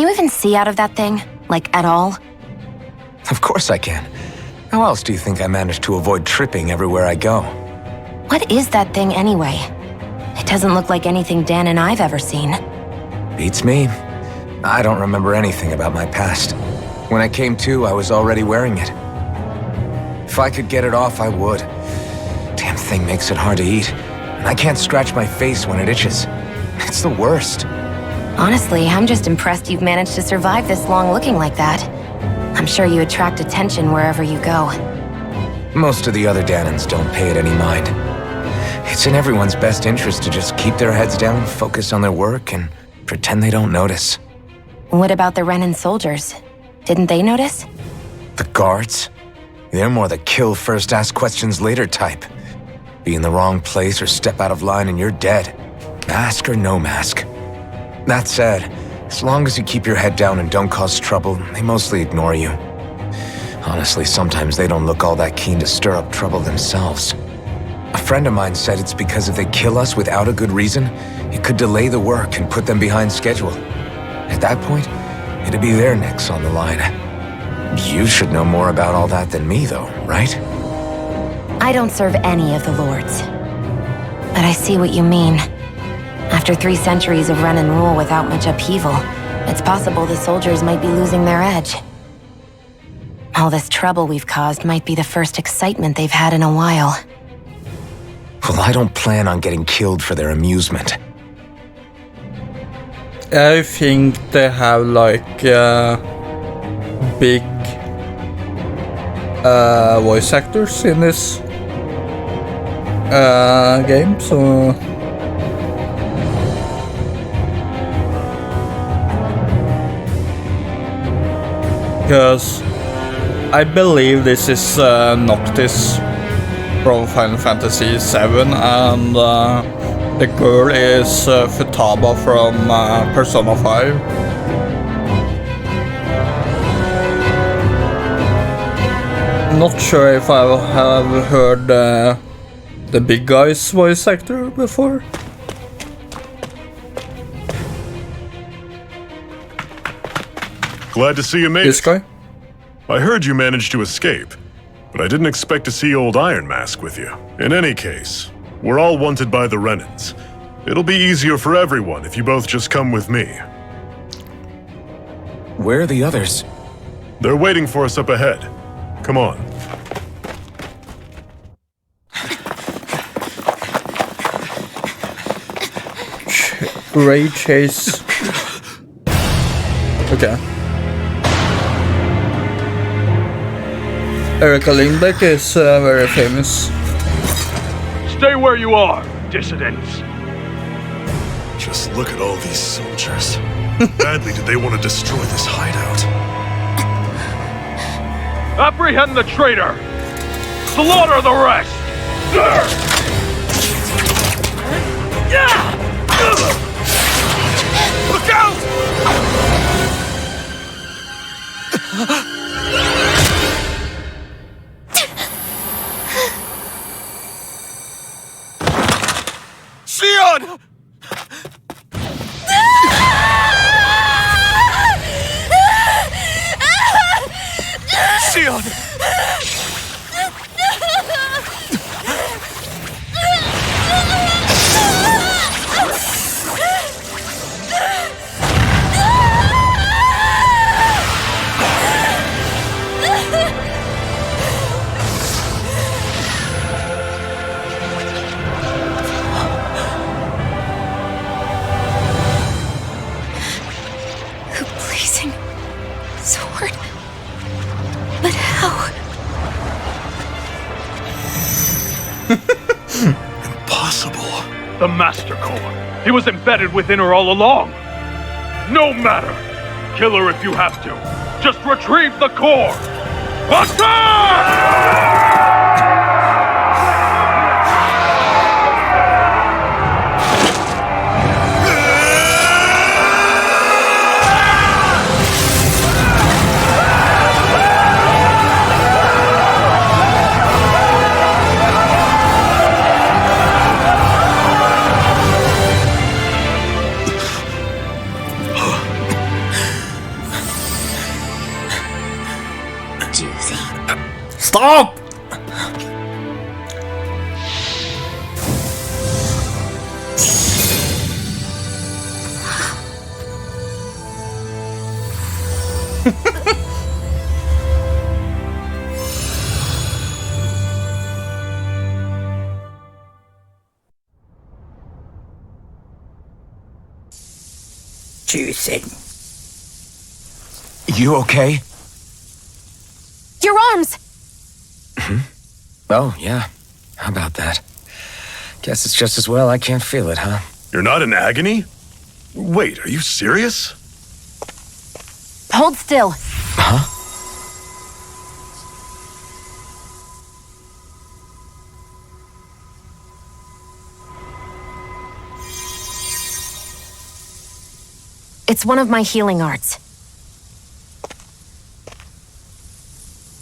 you even see out of that thing? Like, at all? Of course I can. How else do you think I managed to avoid tripping everywhere I go? What is that thing anyway? It doesn't look like anything Dan and I've ever seen. Beats me. I don't remember anything about my past. When I came to, I was already wearing it. If I could get it off, I would. Damn thing makes it hard to eat. And I can't scratch my face when it itches. It's the worst. Honestly, I'm just impressed you've managed to survive this long looking like that. I'm sure you attract attention wherever you go. Most of the other Danans don't pay it any mind. It's in everyone's best interest to just keep their heads down, focus on their work, and pretend they don't notice. What about the Renan soldiers? Didn't they notice? The guards? They're more the kill first, ask questions later type. Be in the wrong place or step out of line and you're dead. Mask or no mask. That said, as long as you keep your head down and don't cause trouble, they mostly ignore you. Honestly, sometimes they don't look all that keen to stir up trouble themselves. A friend of mine said it's because if they kill us without a good reason, it could delay the work and put them behind schedule. At that point, it'd be their necks on the line. You should know more about all that than me, though, right? I don't serve any of the lords. But I see what you mean. After 3 centuries of Renan rule without much upheaval, it's possible the soldiers might be losing their edge. All this trouble we've caused might be the first excitement they've had in a while. Well, I don't plan on getting killed for their amusement. I think they have like big voice actors in this game, so because I believe this is Noctis from Final Fantasy VII, and the girl is Futaba from Persona 5. Not sure if I have heard the big guy's voice actor before. Glad to see you made This it. guy? I heard you managed to escape, but I didn't expect to see old Iron Mask with you. In any case, we're all wanted by the Renans. It'll be easier for everyone if you both just come with me. Where are the others? They're waiting for us up ahead. Come on. Ray Chase. Okay. Erika Lindbeck is very famous. Stay where you are, dissidents. Just look at all these soldiers. Badly did they want to destroy this hideout. Apprehend the traitor! Slaughter the rest! Look out! Xion! Xion! The blazing sword. But how? Impossible. The Master Core. He was embedded within her all along. No matter. Kill her if you have to. Just retrieve the core. Attack! juicy. Stop! Juicy. You okay? Your arms! Oh, yeah. How about that? Guess it's just as well I can't feel it, huh? You're not in agony? Wait, are you serious? Hold still. Huh? It's one of my healing arts.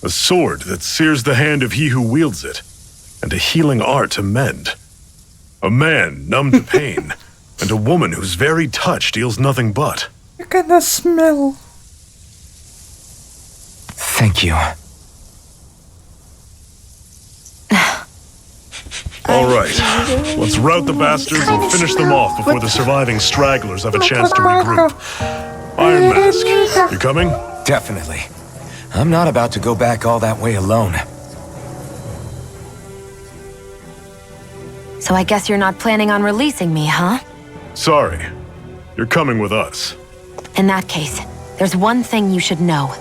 A sword that sears the hand of he who wields it, and a healing art to mend. A man numb to pain, and a woman whose very touch deals nothing but. You can smell. Thank you. All right, let's rout the bastards and finish them off before the surviving stragglers have a chance to regroup. Iron Mask, you coming? Definitely. I'm not about to go back all that way alone. So I guess you're not planning on releasing me, huh? Sorry, you're coming with us. In that case, there's one thing you should know.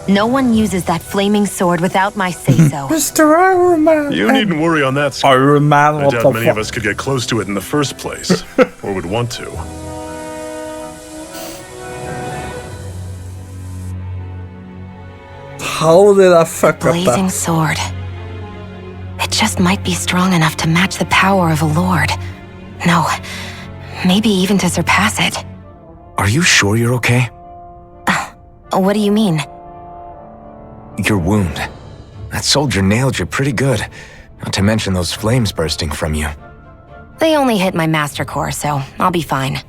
No one uses that flaming sword without my say-so. Mr. Iron Man. You needn't worry on that score. Iron Man, I what doubt the many of fuck? us could get close to it in the first place, or would want to. How did I fuck up Blazing that? sword. It just might be strong enough to match the power of a lord. No, maybe even to surpass it. Are you sure you're okay? What do you mean? Your wound. That soldier nailed you pretty good. Not to mention those flames bursting from you. They only hit my master core, so I'll be fine.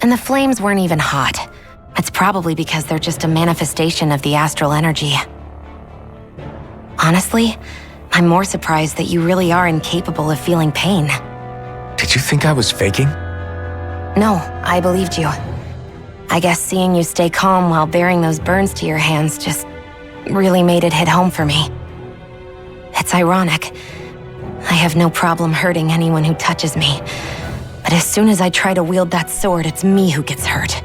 And the flames weren't even hot. It's probably because they're just a manifestation of the astral energy. Honestly, I'm more surprised that you really are incapable of feeling pain. Did you think I was faking? No, I believed you. I guess seeing you stay calm while bearing those burns to your hands just really made it hit home for me. It's ironic. I have no problem hurting anyone who touches me. But as soon as I try to wield that sword, it's me who gets hurt.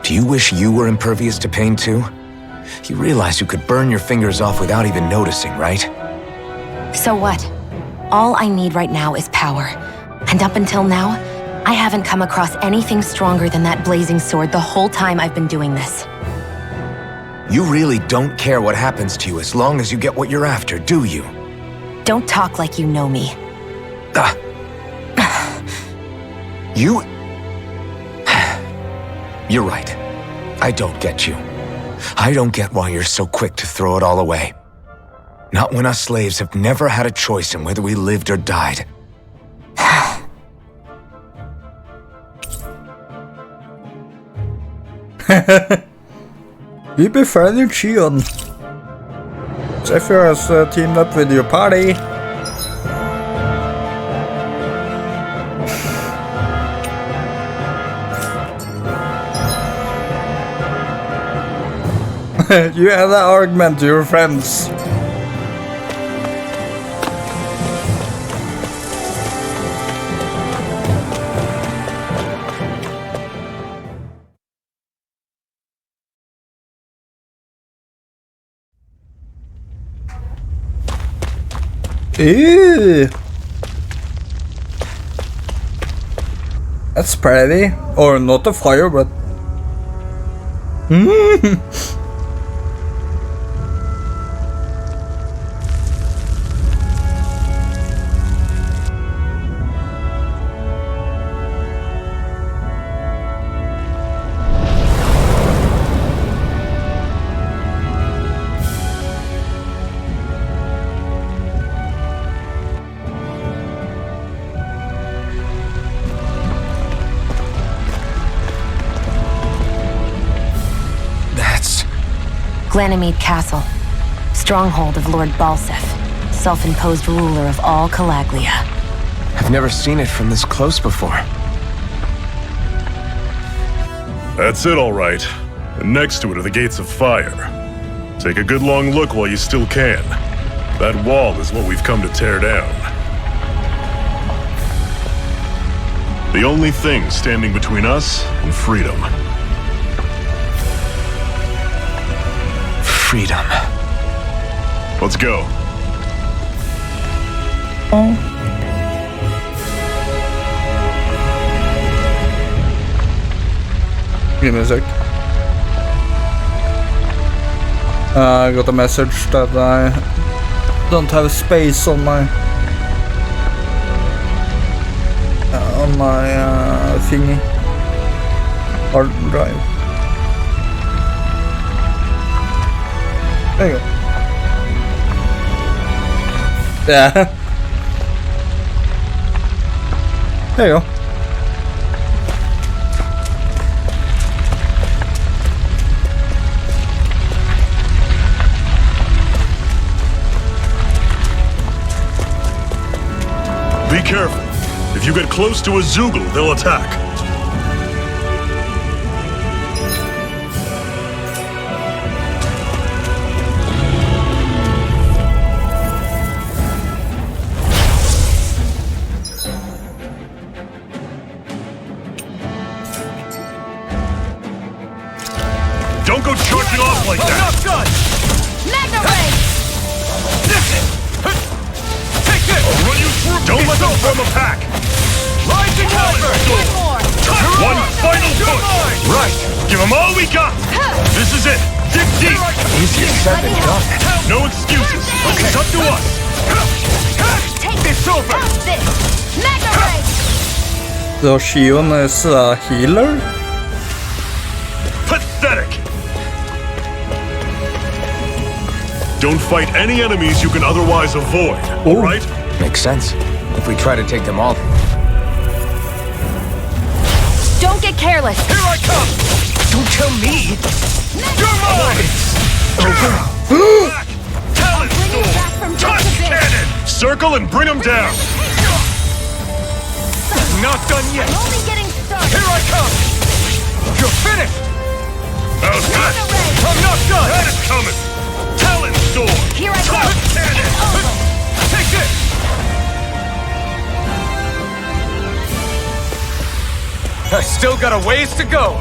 Do you wish you were impervious to pain too? You realize you could burn your fingers off without even noticing, right? So what? All I need right now is power. And up until now, I haven't come across anything stronger than that blazing sword the whole time I've been doing this. You really don't care what happens to you as long as you get what you're after, do you? Don't talk like you know me. You... You're right. I don't get you. I don't get why you're so quick to throw it all away. Not when us slaves have never had a choice in whether we lived or died. You befriended Shion. Zephyr has teamed up with your party. You had that argument to your friends. Ew. That's pretty. Or not a fire, but... Ganymede Castle, stronghold of Lord Balsef, self-imposed ruler of all Calaglia. I've never seen it from this close before. That's it, all right. And next to it are the Gates of Fire. Take a good long look while you still can. That wall is what we've come to tear down. The only thing standing between us and freedom. Freedom. Let's go. Give me a sec. I got a message that I don't have space on my thingy hard drive. There you go. Yeah. There you go. Be careful. If you get close to a Zoogle, they'll attack. Don't go charging off like that! Magna Ray! I'll run you through! Don't let them form a pack! Rising One more! One final push! Right! Give them all we got! This is it! Dig deep! Easier said than done. No excuses! It's up to us! Take this over! This! Magna Ray! So Shion is a healer? Pathetic! Don't fight any enemies you can otherwise avoid, alright? Makes sense. If we try to take them all... Don't get careless! Here I come! Don't tell me! You're mine! Talent Bring it sword! back from Touch just a bit! cannon! Circle and bring them down! Not done yet! I'm only getting started! Here I come! You're finished! How's Magna that? Ray! I'm not done! That is coming! Talent sword! Here I go! Touch cannon! Take this! I still got a ways to go!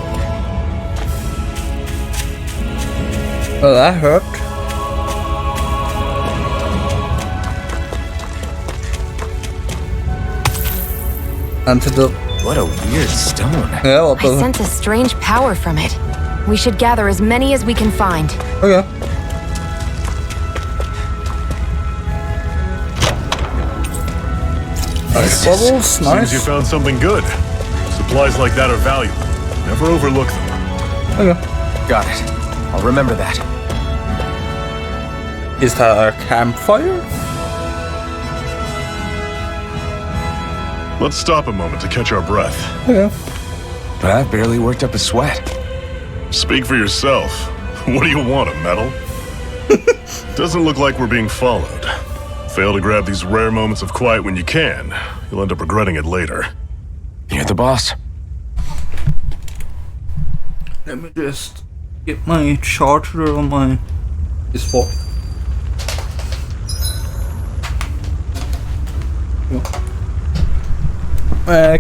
Well, that hurt. Antidote. What a weird stone. Yeah, what I the... sense a strange power from it. We should gather as many as we can find. Okay. Nice bubbles, Seems nice. you found something good. Supplies like that are valuable. Never overlook them. Okay. Got it. I'll remember that. Is that a campfire? Let's stop a moment to catch our breath. Okay. But I've barely worked up a sweat. Speak for yourself. What do you want, a medal? Doesn't look like we're being followed. Fail to grab these rare moments of quiet when you can. You'll end up regretting it later. You're the boss. Let me just get my charger on my PS4.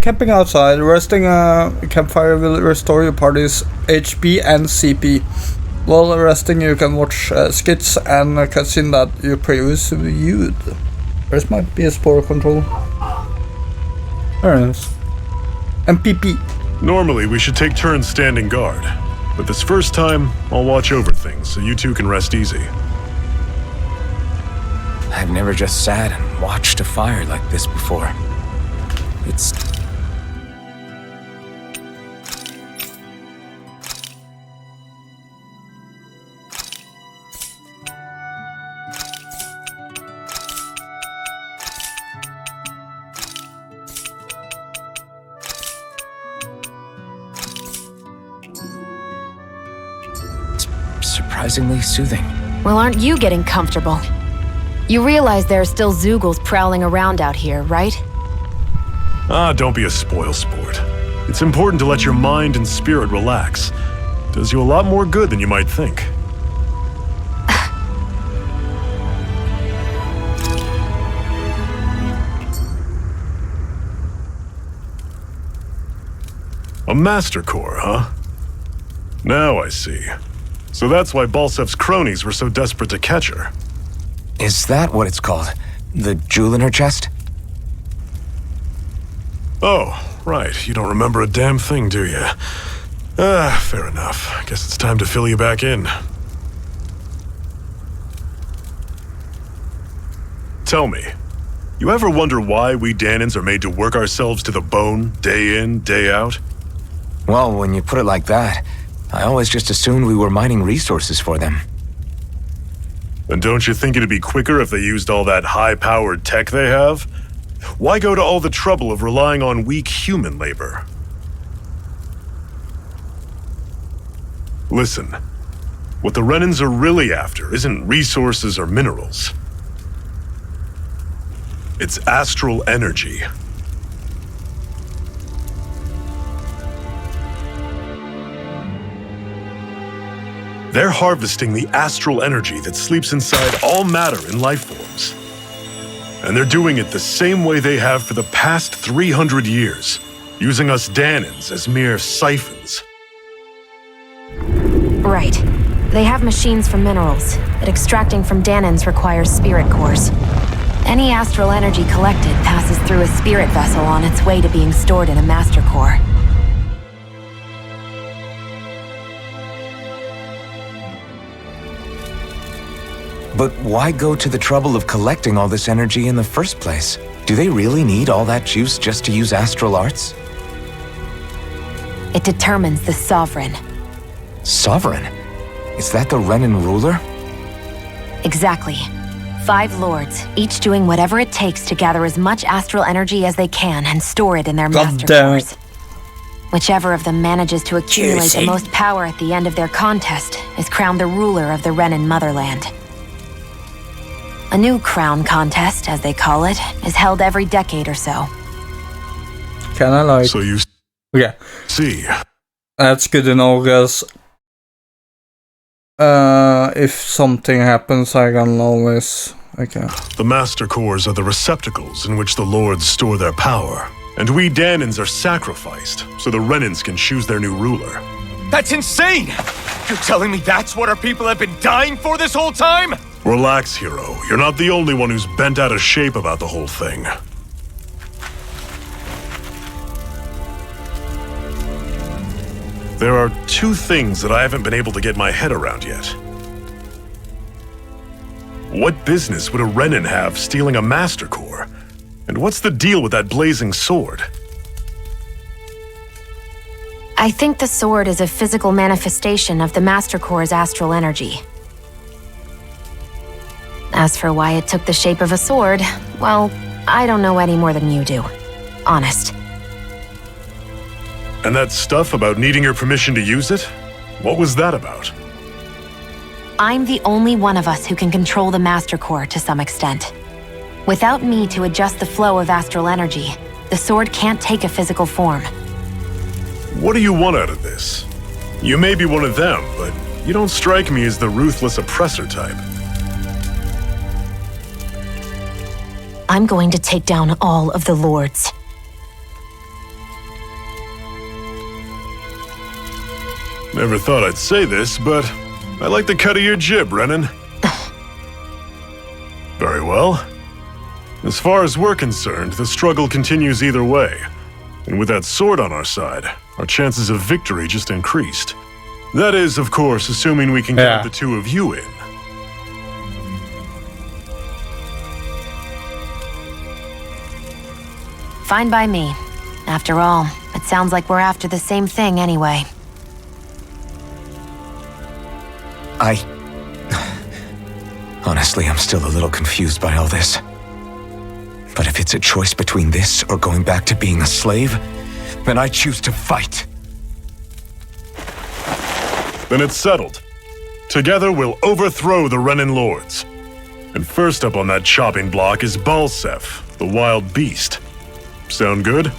Camping outside, resting a campfire will restore your party's HP and CP. While resting, you can watch skits and a cutscene that you previously viewed. Where's my PS4 controller? There it is. MPP. Normally, we should take turns standing guard. But this first time, I'll watch over things so you two can rest easy. I've never just sat and watched a fire like this before. It's... surprisingly soothing. Well, aren't you getting comfortable? You realize there are still Zeugles prowling around out here, right? Don't be a spoilsport. It's important to let your mind and spirit relax. Does you a lot more good than you might think. A Master Core, huh? Now I see. So that's why Balsef's cronies were so desperate to catch her. Is that what it's called? The jewel in her chest? Oh, right. You don't remember a damn thing, do you? Fair enough. Guess it's time to fill you back in. Tell me, you ever wonder why we Dahnans are made to work ourselves to the bone, day in, day out? Well, when you put it like that, I always just assumed we were mining resources for them. And don't you think it'd be quicker if they used all that high-powered tech they have? Why go to all the trouble of relying on weak human labor? Listen, what the Renans are really after isn't resources or minerals. It's astral energy. They're harvesting the astral energy that sleeps inside all matter in life forms. And they're doing it the same way they have for the past 300 years, using us Dahnans as mere siphons. Right. They have machines for minerals, but extracting from Dahnans requires spirit cores. Any astral energy collected passes through a spirit vessel on its way to being stored in a master core. But why go to the trouble of collecting all this energy in the first place? Do they really need all that juice just to use astral arts? It determines the Sovereign. Sovereign? Is that the Renan ruler? Exactly. 5 lords, each doing whatever it takes to gather as much astral energy as they can and store it in their master damn it. cores. Whichever of them manages to accumulate the Juicy. most power at the end of their contest is crowned the ruler of the Renan motherland. A new crown contest, as they call it, is held every decade or so. Kinda like... So you Okay, see, that's good to know, guys. If something happens, I can always... Okay. the Master Cores are the receptacles in which the Lords store their power. And we Dahnans are sacrificed, so the Renans can choose their new ruler. That's insane! You're telling me that's what our people have been dying for this whole time? Relax, hero. You're not the only one who's bent out of shape about the whole thing. There are 2 things that I haven't been able to get my head around yet. What business would a Renan have stealing a Master Core? And what's the deal with that blazing sword? I think the sword is a physical manifestation of the Master Core's astral energy. As for why it took the shape of a sword, well, I don't know any more than you do. Honest. And that stuff about needing your permission to use it? What was that about? I'm the only one of us who can control the Master Core to some extent. Without me to adjust the flow of astral energy, the sword can't take a physical form. What do you want out of this? You may be one of them, but you don't strike me as the ruthless oppressor type. I'm going to take down all of the lords. Never thought I'd say this, but I like the cut of your jib, Renan. Very well. As far as we're concerned, the struggle continues either way. And with that sword on our side, our chances of victory just increased. That is, of course, assuming we can Yeah. count the 2 of you in. Fine by me. After all, it sounds like we're after the same thing anyway. Honestly, I'm still a little confused by all this. But if it's a choice between this or going back to being a slave, then I choose to fight. Then it's settled. Together we'll overthrow the Renin lords. And first up on that chopping block is Balsef, the wild beast. Sound good?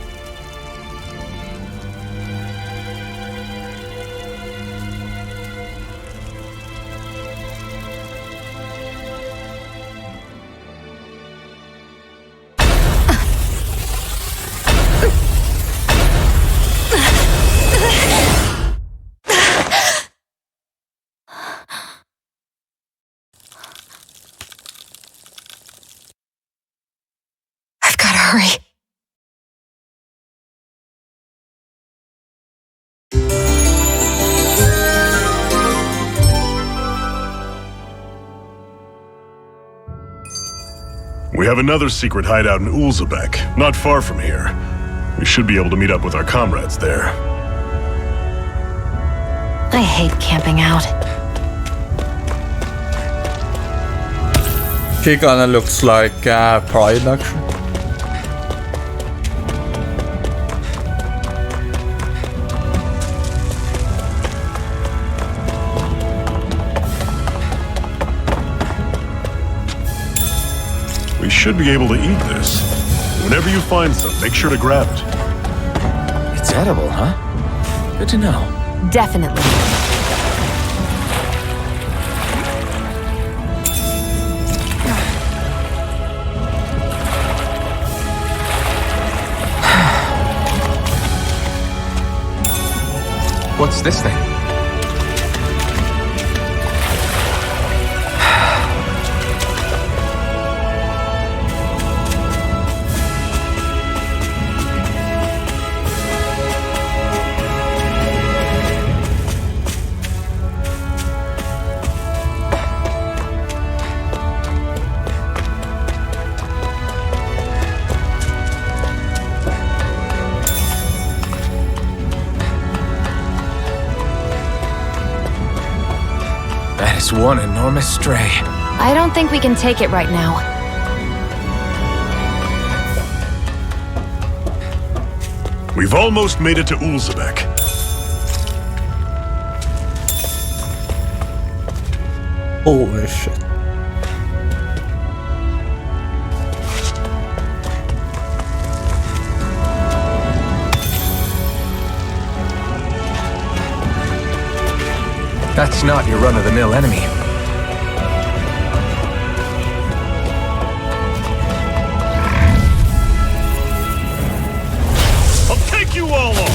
I've gotta hurry. We have another secret hideout in Ulzebek, not far from here. We should be able to meet up with our comrades there. I hate camping out. She kinda looks like Pride, actually. We should be able to eat this. Whenever you find some, make sure to grab it. It's edible, huh? Good to know. Definitely. What's this thing? That is one enormous stray. I don't think we can take it right now. We've almost made it to Ulzebek. Holy shit. That's not your run-of-the-mill enemy. I'll take you all on!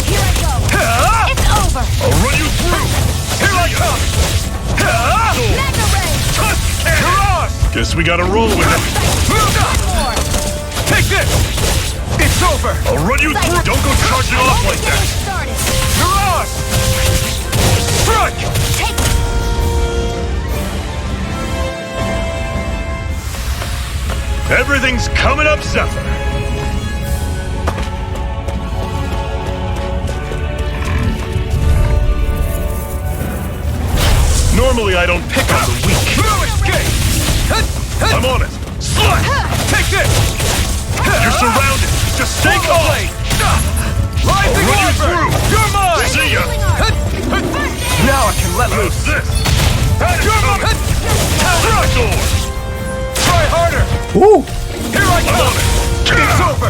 Here I go. It's over. I'll run you through! Here I come! Mega Ray. Guess we gotta roll with it. Take this! It's over! I'll run you through! Don't go charging off like that! Started. Mirage! Strike! Everything's coming up, Zephyr! Normally I don't pick on the weak. No escape! I'm on it! Slut! Take this! You're surrounded! Just stay calm! Rising I'll run you Arbor! through! You're mine! See ya! Now I can let How's loose. this? You're mine! Sword! Try harder! Ooh! Here I I'm come! on it! It's over!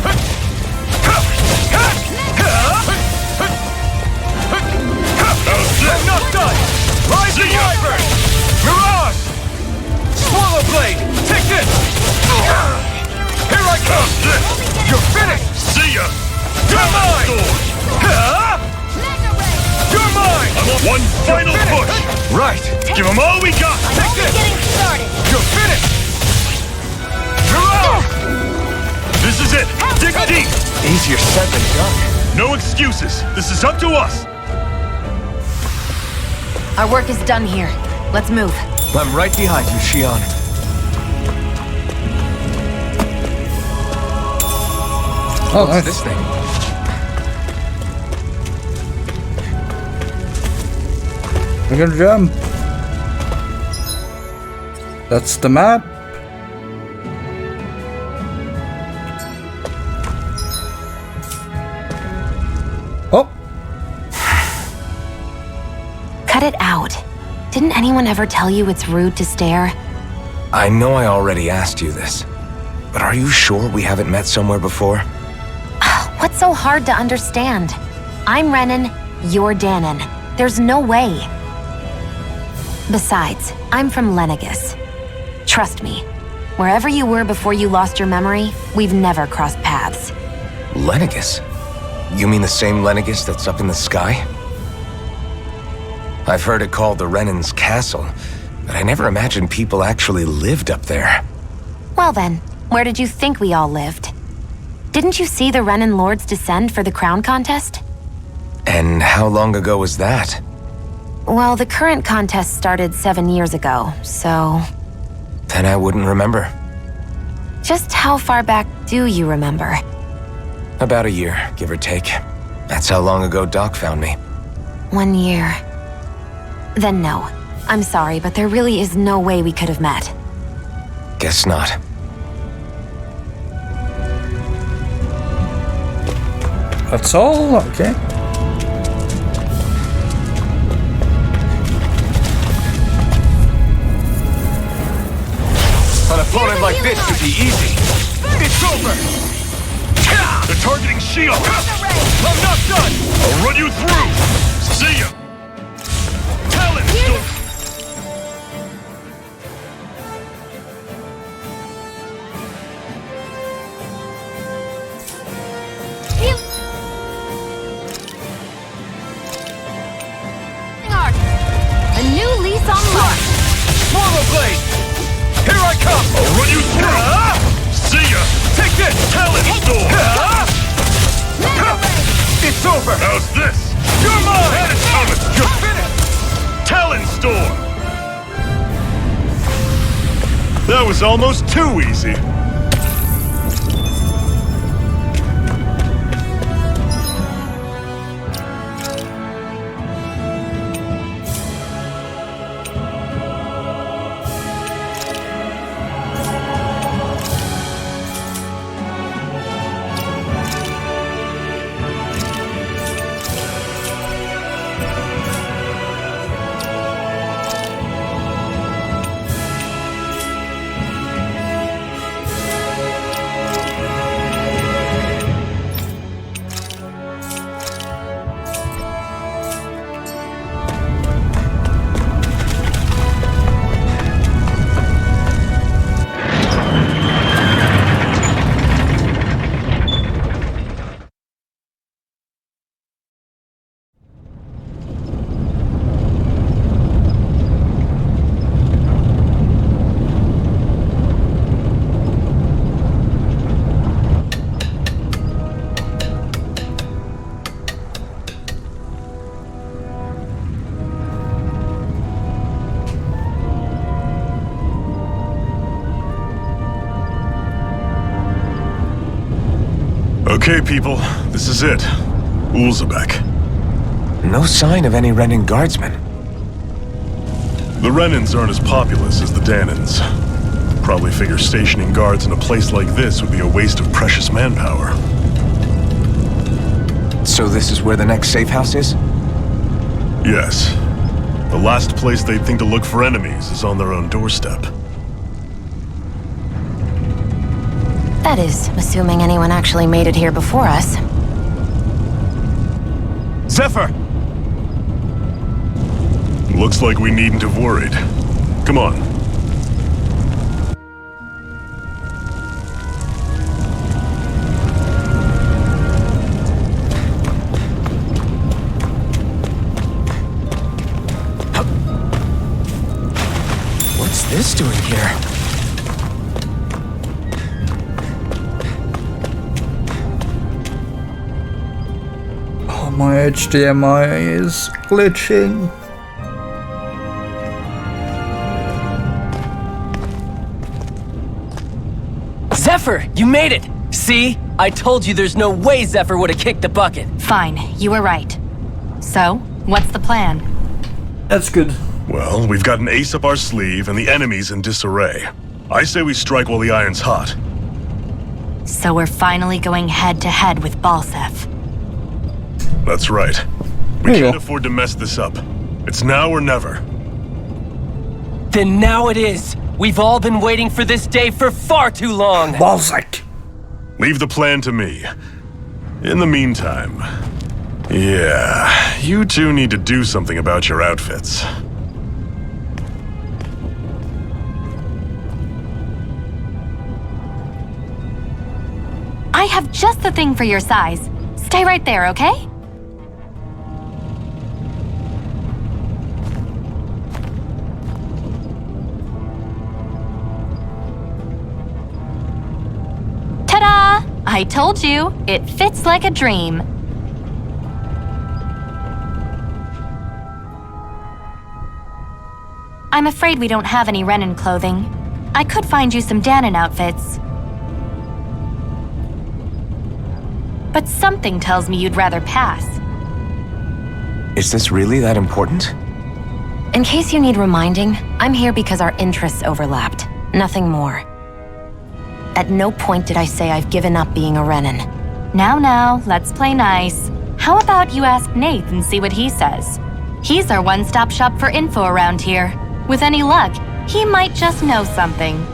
How's this? I'm not done! Rising See ya. Wyvern! Mirage! Swallow Blade! Take this! Here I come! How's this? You're finished! See ya! You're mine! Sword! Mega Ray. You're mine! I'm on one final push! Right. Give them all we got! Take this! Getting started. You're finished! Mirage! This is it! Dig deep! Easier said than done. No excuses! This is up to us! Our work is done here. Let's move. I'm right behind you, Shion. Oh, What's nice. this thing? We can jump. That's the map. Oh, Cut it out. Didn't anyone ever tell you it's rude to stare? I know I already asked you this, but are you sure we haven't met somewhere before? What's so hard to understand? I'm Renan, you're Danon. There's no way. Besides, I'm from Lenegis. Trust me, wherever you were before you lost your memory, we've never crossed paths. Lenegis? You mean the same Lenegis that's up in the sky? I've heard it called the Renan's Castle, but I never imagined people actually lived up there. Well then, where did you think we all lived? Didn't you see the Renan Lords descend for the crown contest? And how long ago was that? Well, the current contest started 7 years ago, so... Then I wouldn't remember. Just how far back do you remember? About a year, give or take. That's how long ago Doc found me. 1 year. Then no. I'm sorry, but there really is no way we could have met. Guess not. That's all? Okay. An opponent like this should be easy. It's over! They're targeting Shield! I'm not done! I'll run you through! See ya! Talon Storm! A new lease on life! Mortal Blade! Here I come! I'll run you through! See ya! Take this! Talon Storm! It's over! How's this? You're mine! That is coming! You're finished! Talon Storm! That was almost too easy. Okay, people, this is it. Ulzebek. No sign of any Renan guardsmen. The Renans aren't as populous as the Danons. Probably figure stationing guards in a place like this would be a waste of precious manpower. So this is where the next safe house is? Yes. The last place they'd think to look for enemies is on their own doorstep. That is, assuming anyone actually made it here before us. Zephyr! Looks like we needn't have worried. Come on. What's this doing here? Oh, my HDMI is glitching. Zephyr, you made it! See? I told you there's no way Zephyr would have kicked the bucket. Fine, you were right. So, what's the plan? That's good. Well, we've got an ace up our sleeve and the enemy's in disarray. I say we strike while the iron's hot. So we're finally going head-to-head with Balseph. That's right. We There you can't go. afford to mess this up. It's now or never. Then now it is. We've all been waiting for this day for far too long. Ballsack! Leave the plan to me. In the meantime, yeah, you two need to do something about your outfits. I have just the thing for your size. Stay right there, okay? Ta-da! I told you, it fits like a dream. I'm afraid we don't have any Renan clothing. I could find you some Danon outfits. But something tells me you'd rather pass. Is this really that important? In case you need reminding, I'm here because our interests overlapped. Nothing more. At no point did I say I've given up being a Renan. Now, let's play nice. How about you ask Nath and see what he says? He's our one-stop shop for info around here. With any luck, he might just know something.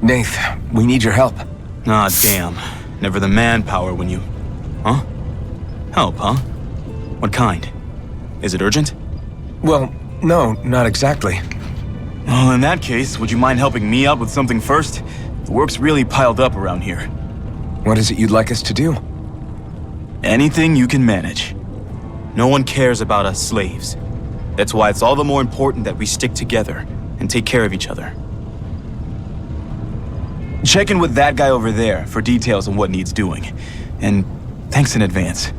Nath, we need your help. Ah, damn. Never the manpower when you... Huh? Help, huh? What kind? Is it urgent? Well, no, not exactly. Well, in that case, would you mind helping me out with something first? The work's really piled up around here. What is it you'd like us to do? Anything you can manage. No one cares about us slaves. That's why it's all the more important that we stick together and take care of each other. Check in with that guy over there for details on what needs doing. And thanks in advance.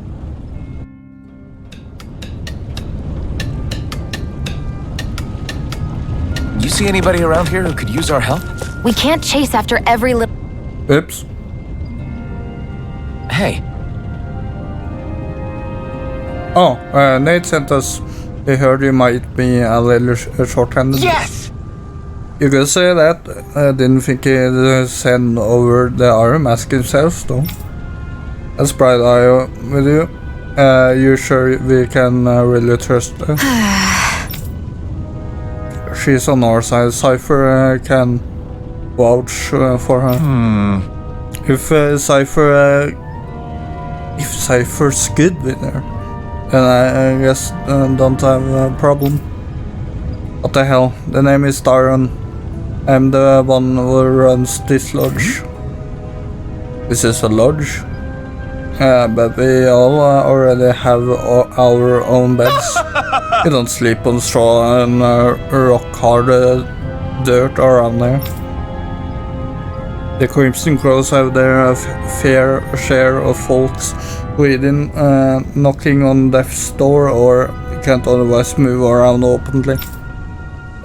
You see anybody around here who could use our help? We can't chase after every little... Oops. Hey. Oh, Nate sent us. He heard you might be a little short-handed. Yes! You could say that. I didn't think he'd send over the Iron Mask himself, though. That's bright eye with you. You sure we can really trust her? She's on our side. Cypher can vouch for her. If Cypher's good with her, then I guess don't have a problem. What the hell? The name is Daron. I'm the one who runs this lodge. This is a lodge? But we all already have our own beds. We don't sleep on straw and rock-hard dirt around there. The Crimson Crows have their fair share of folks within knocking on death's door or can't otherwise move around openly.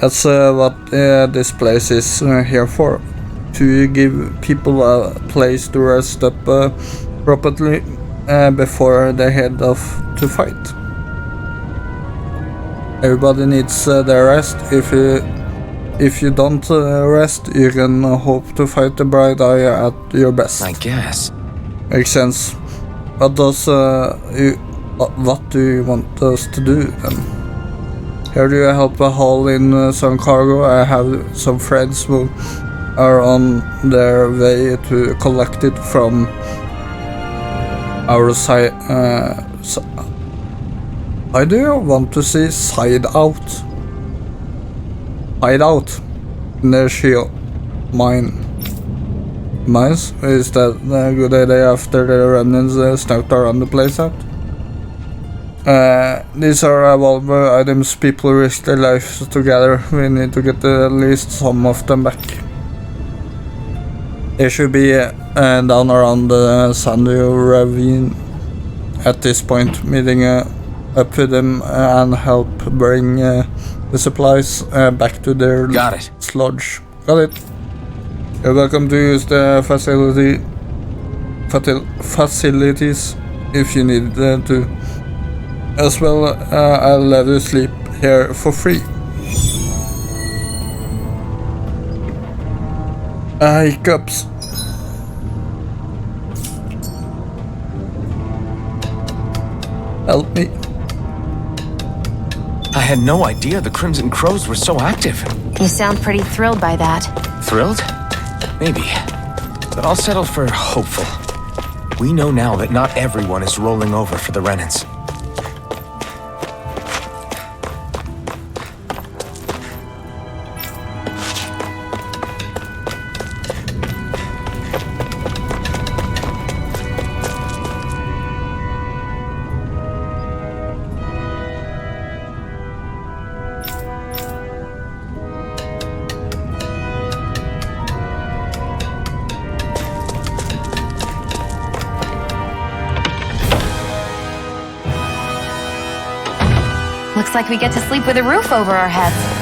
That's what this place is here for. To give people a place to rest up properly before they head off to fight. Everybody needs their rest. If you don't rest, you can hope to fight the Bright Eye at your best. I guess. Makes sense. What do you want us to do then? Here do you help haul in some cargo? I have some friends who are on their way to collect it from our side. I do want to see side out. Hide out in the shield mine. Nice. Is that a good idea after the remnants snuck around the place out? These are valuable items people risk their lives together. We need to get at least some of them back. They should be down around the Sandy Ravine at this point, meeting up with them and help bring the supplies back to their sludge. Got it. You're welcome to use the facilities. if you need to. As well, I'll let you sleep here for free. Hiccups. Help me. I had no idea the Crimson Crows were so active. You sound pretty thrilled by that. Thrilled? Maybe. But I'll settle for hopeful. We know now that not everyone is rolling over for the Renans. Looks like we get to sleep with a roof over our heads.